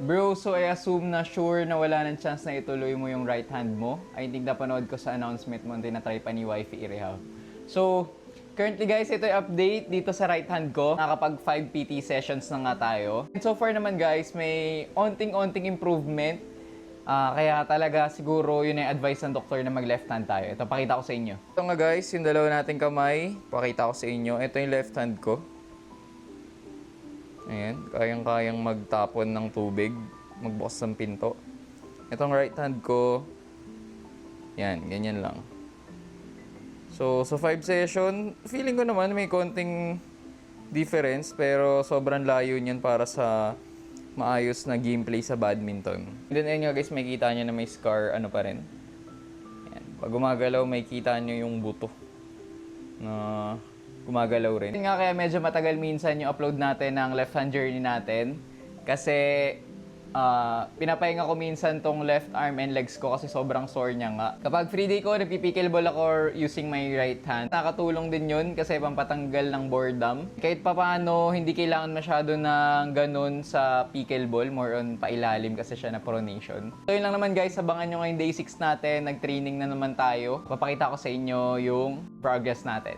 Bro, so I assume na sure na wala ng chance na ituloy mo yung right hand mo. I think napanood ko sa announcement mo na tinatry pa ni Wifey i-rehab. So, currently guys, ito yung update dito sa right hand ko. Nakapag 5 PT sessions na nga tayo. And so far naman guys, may onting-onting improvement. Kaya talaga siguro yun yung advice ng doktor na mag left hand tayo. Ito, pakita ko sa inyo. Ito nga guys, yung dalawa nating kamay. Pakita ko sa inyo. Ito yung left hand ko. Ayan, kayang-kayang magtapon ng tubig, magbukas ng pinto. Itong right hand ko, yan, ganyan lang. So, sa 5 session, feeling ko naman may konting difference, pero sobrang layo niyan para sa maayos na gameplay sa badminton. And then, ayun nga guys, may kita nyo na may scar, ano pa rin. Ayan, pag gumagalaw, may kita nyo yung buto na gumagalaw rin. Nga kaya medyo matagal minsan yung upload natin ng left hand journey natin. Kasi pinapahinga ko minsan tong left arm and legs ko kasi sobrang sore niya nga. Kapag free day ko, nagpipickleball ako using my right hand. Nakatulong din yun kasi pampatanggal ng boredom. Kahit papaano, hindi kailangan masyado ng ganun sa pickleball. More on pailalim kasi siya na pronation. So yun lang naman guys, abangan nyo ngayong day 6 natin. Nag-training na naman tayo. Papakita ko sa inyo yung progress natin.